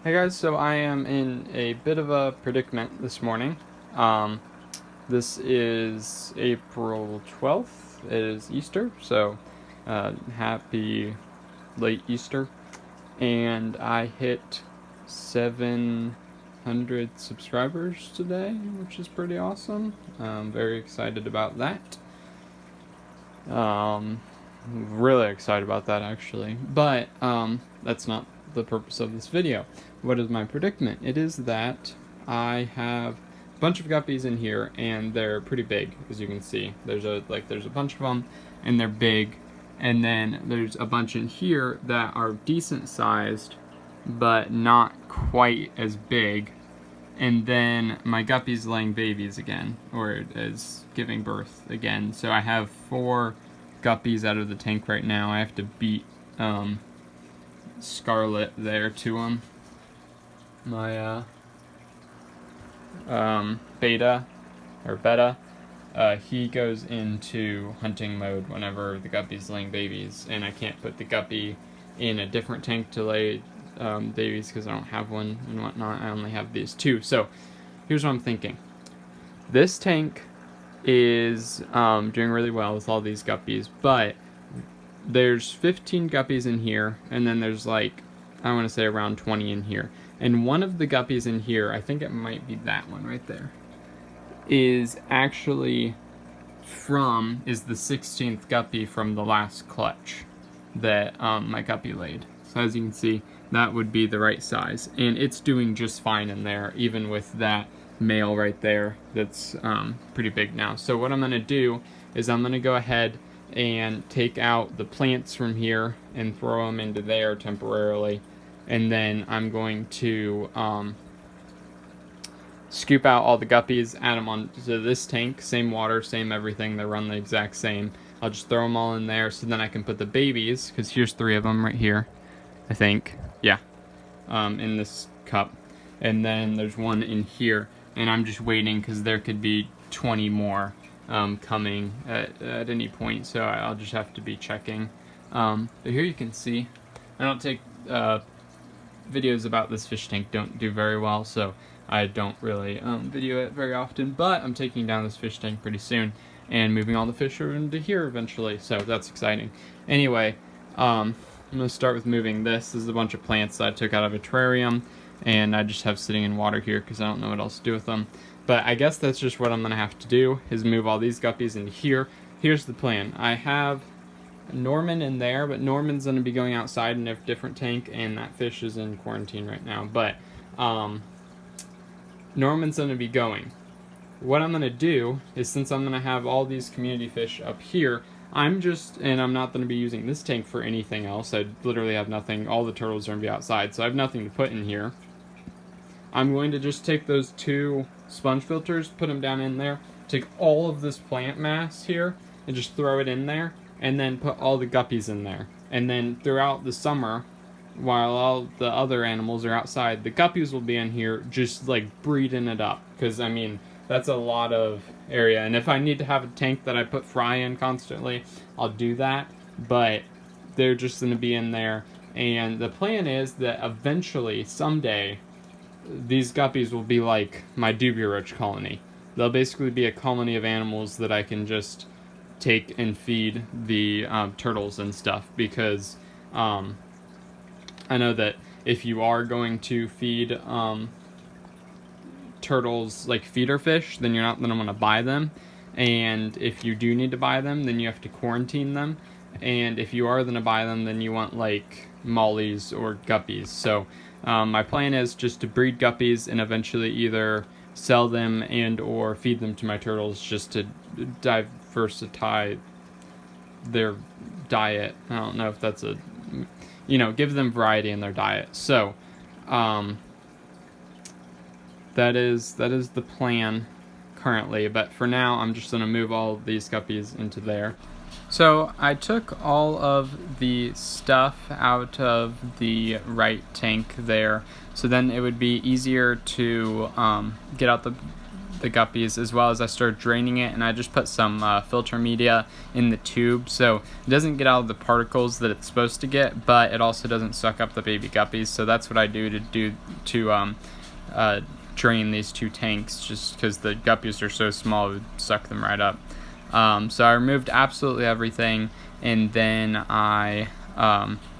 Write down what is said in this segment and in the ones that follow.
Hey guys, so I am in a bit of a predicament this morning. Um, this is April 12th. It is Easter, so happy late Easter. And I hit 700 subscribers today, which is pretty awesome. I'm very excited about that. Um, Really excited about that actually. But that's not the purpose of this video. What is my predicament? It is that I have a bunch of guppies in here and they're pretty big, as you can see. There's a bunch of them and they're big, and then there's a bunch in here that are decent sized but not quite as big. And then my guppy's laying babies again, or is giving birth again. So I have 4 guppies out of the tank right now. I have to beat Scarlet there to him. My beta, he goes into hunting mode whenever the guppy's laying babies, and I can't put the guppy in a different tank to lay babies because I don't have one and whatnot. I only have these 2. So here's what I'm thinking. This tank is doing really well with all these guppies, but there's 15 guppies in here, and then there's like, I want to say around 20 in here. And one of the guppies in here, I think it might be that one right there, is actually is the 16th guppy from the last clutch that my guppy laid. So as you can see, that would be the right size, and it's doing just fine in there, even with that male right there that's pretty big now. So what I'm going to do is I'm going to go ahead and take out the plants from here and throw them into there temporarily, and then I'm going to scoop out all the guppies, add them onto this tank, same water, same everything, they run the exact same. I'll just throw them all in there, so then I can put the babies, because here's 3 of them right here, I think, yeah, in this cup, and then there's one in here, and I'm just waiting because there could be 20 more coming at any point, so I'll just have to be checking. But here you can see, I don't take videos about this fish tank, don't do very well, so I don't really video it very often, but I'm taking down this fish tank pretty soon and moving all the fish over into here eventually, so that's exciting. Anyway, I'm going to start with moving this. This is a bunch of plants that I took out of a terrarium, and I just have sitting in water here because I don't know what else to do with them. But I guess that's just what I'm going to have to do, is move all these guppies into here. Here's the plan. I have Norman in there, but Norman's going to be going outside in a different tank, and that fish is in quarantine right now. But Norman's going to be going. What I'm going to do is, since I'm going to have all these community fish up here, I'm not going to be using this tank for anything else. I literally have nothing. All the turtles are going to be outside, so I have nothing to put in here. I'm going to just take those 2 sponge filters, put them down in there, take all of this plant mass here, and just throw it in there, and then put all the guppies in there. And then throughout the summer, while all the other animals are outside, the guppies will be in here just like breeding it up. Because, I mean, that's a lot of area. And if I need to have a tank that I put fry in constantly, I'll do that. But they're just going to be in there. And the plan is that eventually, someday, these guppies will be like my dubia colony. They'll basically be a colony of animals that I can just take and feed the turtles and stuff, because I know that if you are going to feed turtles like feeder fish, then you're not going to want to buy them, and if you do need to buy them, then you have to quarantine them, and if you are going to buy them, then you want like mollies or guppies. So my plan is just to breed guppies and eventually either sell them and or feed them to my turtles, just to diversify their diet. I don't know if that's give them variety in their diet. So that is the plan currently, but for now I'm just going to move all these guppies into there. So I took all of the stuff out of the right tank there, so then it would be easier to get out the the guppies, as well as I started draining it, and I just put some filter media in the tube so it doesn't get out of the particles that it's supposed to get, but it also doesn't suck up the baby guppies. So that's what I do to drain these 2 tanks, just because the guppies are so small it would suck them right up. So I removed absolutely everything, and then I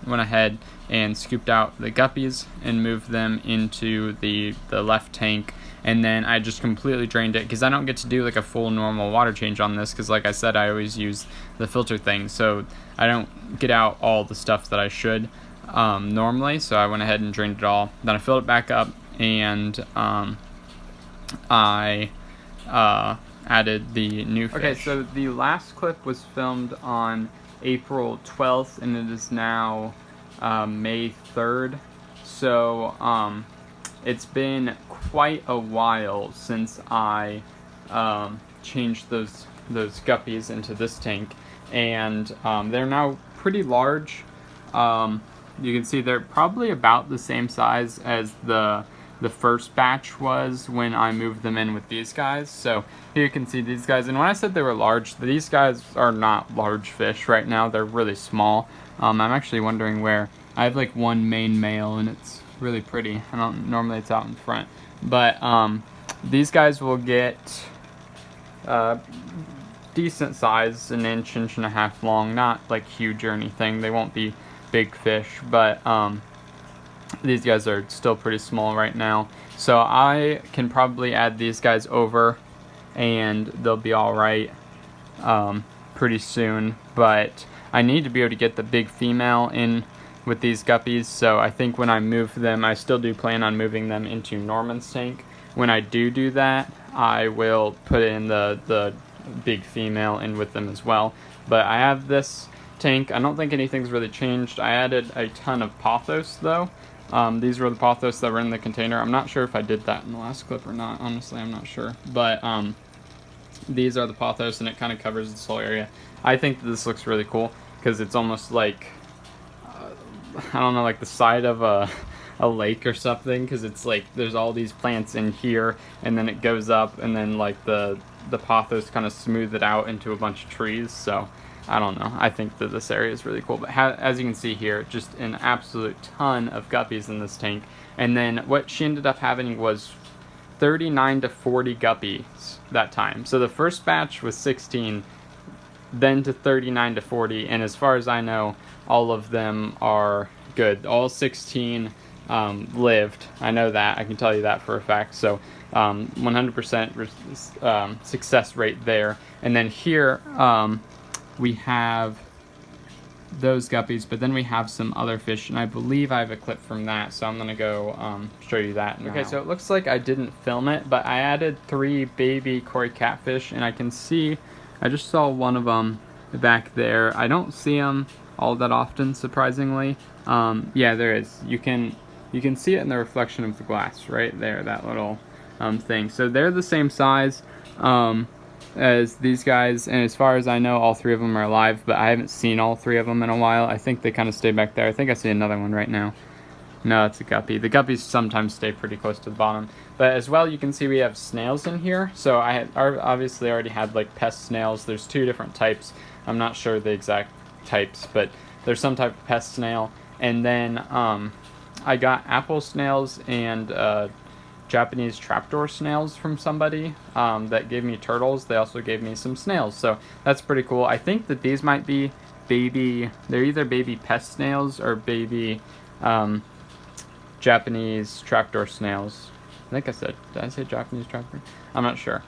went ahead and scooped out the guppies and moved them into the left tank, and then I just completely drained it because I don't get to do like a full normal water change on this, because like I said, I always use the filter thing, so I don't get out all the stuff that I should normally. So I went ahead and drained it all, then I filled it back up, and I added the new fish. Okay, so the last clip was filmed on April 12th, and it is now May 3rd. So it's been quite a while since I changed those guppies into this tank, and they're now pretty large. You can see they're probably about the same size as the first batch was when I moved them in with these guys. So here you can see these guys, and when I said they were large, these guys are not large fish right now. They're really small. I'm actually wondering where. I have like one main male, and it's really pretty. I don't normally, it's out in front, but these guys will get decent size, an inch and a half long, not like huge or anything. They won't be big fish, but these guys are still pretty small right now. So I can probably add these guys over, and they'll be all right pretty soon. But I need to be able to get the big female in with these guppies, so I think when I move them, I still do plan on moving them into Norman's tank. When I do that, I will put in the big female in with them as well. But I have this tank. I don't think anything's really changed. I added a ton of pothos though. These were the pothos that were in the container. I'm not sure if I did that in the last clip or not. Honestly, I'm not sure. But these are the pothos, and it kind of covers this whole area. I think that this looks really cool because it's almost like I don't know, like the side of a lake or something, because it's like there's all these plants in here, and then it goes up, and then like the pothos kind of smooth it out into a bunch of trees. So I don't know, I think that this area is really cool. But as you can see here, just an absolute ton of guppies in this tank. And then what she ended up having was 39 to 40 guppies that time. So the first batch was 16, then to 39 to 40, and as far as I know, all of them are good. All 16 lived. I know that. I can tell you that for a fact. So 100% success rate there. And then here we have those guppies, but then we have some other fish, and I believe I have a clip from that, so I'm gonna go show you that now. Okay, so it looks like I didn't film it, but I added 3 baby koi catfish, and I can see, I just saw one of them back there. I don't see them all that often, surprisingly. Yeah, there is. You can see it in the reflection of the glass right there, that little thing. So they're the same size as these guys, and as far as I know, all 3 of them are alive, but I haven't seen all 3 of them in a while. I think they kind of stay back there. I think I see another one right now. No, it's a guppy. The guppies sometimes stay pretty close to the bottom. But as well, you can see we have snails in here. So I had obviously already had like pest snails. There's 2 different types. I'm not sure the exact types, but there's some type of pest snail. And then I got apple snails and Japanese trapdoor snails from somebody that gave me turtles. They also gave me some snails, so that's pretty cool. I think that these might be baby, they're either baby pest snails or baby Japanese trapdoor snails. I think I said, did I say Japanese trapdoor? I'm not sure.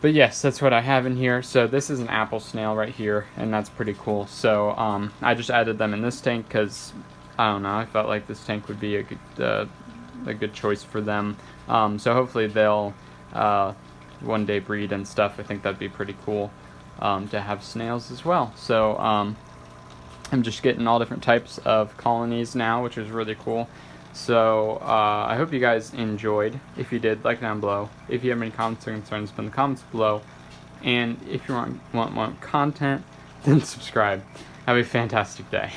But yes, that's what I have in here. So this is an apple snail right here, and that's pretty cool. So I just added them in this tank because, I don't know, I felt like this tank would be a good choice for them. So hopefully they'll one day breed and stuff. I think that'd be pretty cool to have snails as well. So I'm just getting all different types of colonies now, which is really cool. So I hope you guys enjoyed. If you did, like down below. If you have any comments or concerns, put in the comments below. And if you want more content, then subscribe. Have a fantastic day.